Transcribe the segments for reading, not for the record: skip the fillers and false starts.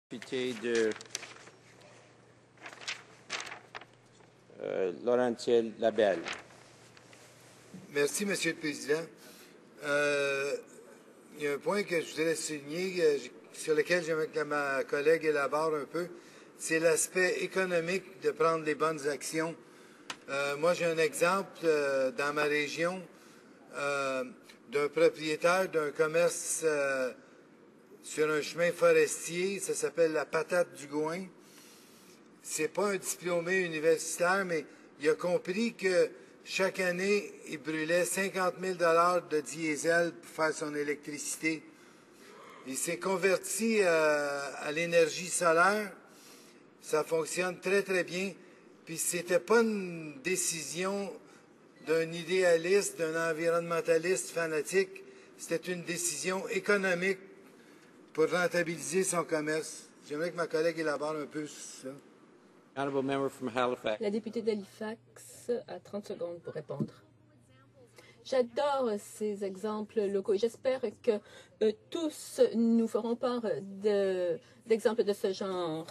Député de Laurentienne-Labelle. Merci, Monsieur le Président. Il y a un point que je voudrais souligner, sur lequel j'aimerais que ma collègue élabore un peu, c'est l'aspect économique de prendre les bonnes actions. Moi, j'ai un exemple dans ma région d'un propriétaire d'un commerce sur un chemin forestier, ça s'appelle la Patate du Gouin. C'est pas un diplômé universitaire, mais il a compris que chaque année, il brûlait 50 000 $ de diesel pour faire son électricité. Il s'est converti à l'énergie solaire. Ça fonctionne très, très bien. Puis c'était pas une décision d'un idéaliste, d'un environnementaliste fanatique. C'était une décision économique pour rentabiliser son commerce. J'aimerais que ma collègue élabore un peu sur ça. Honorable member from Halifax. La députée d'Halifax a 30 secondes pour répondre. J'adore ces exemples locaux et j'espère que tous nous ferons part d'exemples de ce genre.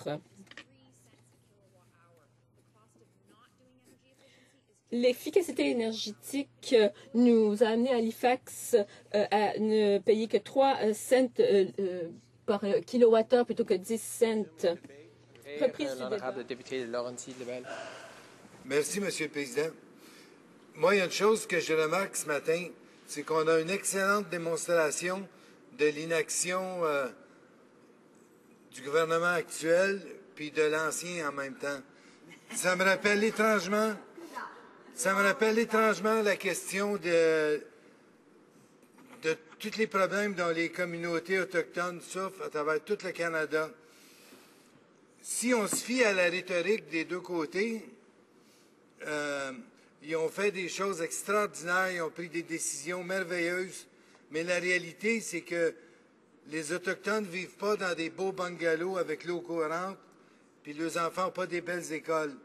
L'efficacité énergétique nous a amené à Halifax à ne payer que 3 cents par kilowattheure plutôt que 10 cents. Reprise du débat. Député de Laurentienne-Labelle. Merci, Monsieur le Président. Moi, il y a une chose que je remarque ce matin, c'est qu'on a une excellente démonstration de l'inaction du gouvernement actuel puis de l'ancien en même temps. Ça me rappelle étrangement la question de tous les problèmes dont les communautés autochtones souffrent à travers tout le Canada. Si on se fie à la rhétorique des deux côtés, ils ont fait des choses extraordinaires, ils ont pris des décisions merveilleuses, mais la réalité, c'est que les Autochtones ne vivent pas dans des beaux bungalows avec l'eau courante, puis leurs enfants n'ont pas des belles écoles.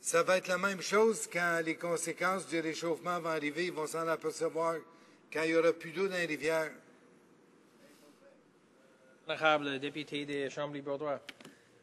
Ça va être la même chose quand les conséquences du réchauffement vont arriver, ils vont s'en apercevoir quand il n'y aura plus d'eau dans les rivières. Honorable député des Chambly-Bourdois.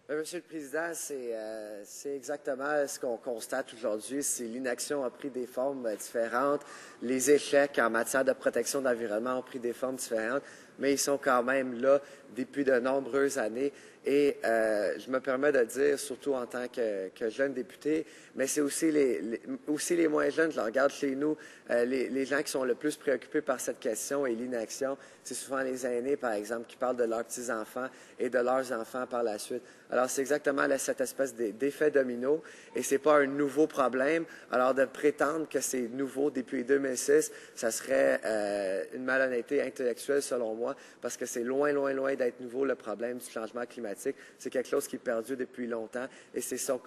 Monsieur le Président, c'est exactement ce qu'on constate aujourd'hui. C'est l'inaction a pris des formes différentes. Les échecs en matière de protection de l'environnement ont pris des formes différentes, mais ils sont quand même là depuis de nombreuses années. Et je me permets de dire, surtout en tant que jeune député, mais c'est aussi les moins jeunes, je le regarde chez nous, les gens qui sont le plus préoccupés par cette question et l'inaction, c'est souvent les aînés, par exemple, qui parlent de leurs petits-enfants et de leurs enfants par la suite. Alors, c'est exactement cette espèce d'effet domino et c'est pas un nouveau problème. Alors, de prétendre que c'est nouveau depuis 2006, ça serait une malhonnêteté intellectuelle, selon moi, parce que c'est loin, loin, loin d'être nouveau, le problème du changement climatique. C'est quelque chose qui est perdu depuis longtemps et c'est ça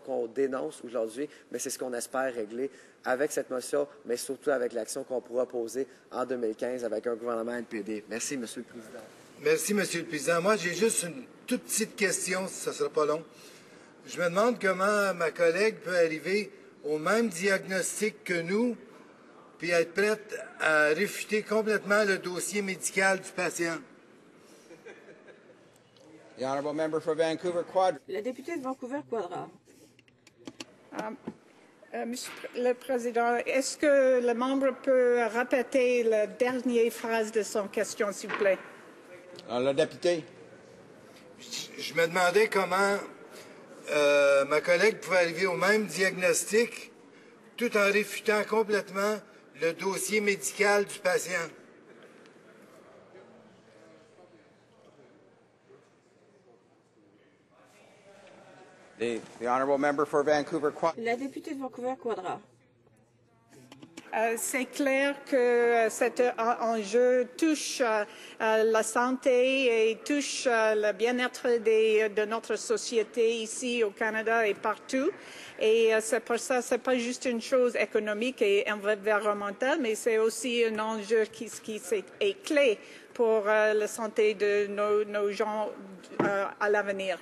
qu'on dénonce aujourd'hui, mais c'est ce qu'on espère régler avec cette motion, mais surtout avec l'action qu'on pourra poser en 2015 avec un gouvernement NPD. Merci, Monsieur le Président. Merci, Monsieur le Président. Moi, j'ai juste une toute petite question, ça ne sera pas long. Je me demande comment ma collègue peut arriver au même diagnostic que nous, puis être prête à réfuter complètement le dossier médical du patient. The honourable member for Vancouver Quadra. La députée de Vancouver-Quadra. Monsieur le Président, est-ce que le membre peut répéter la dernière phrase de son question, s'il vous plaît? Le député. Je me demandais comment ma collègue pouvait arriver au même diagnostic tout en réfutant complètement le dossier médical du patient. The honourable member for Vancouver Quadra. La députée de Vancouver-Quadra. C'est clair que cet enjeu touche la santé et touche le bien-être de notre société ici au Canada et partout. Et c'est pour ça, c'est pas juste une chose économique et environnementale, mais c'est aussi un enjeu qui est clé pour la santé de nos gens à l'avenir.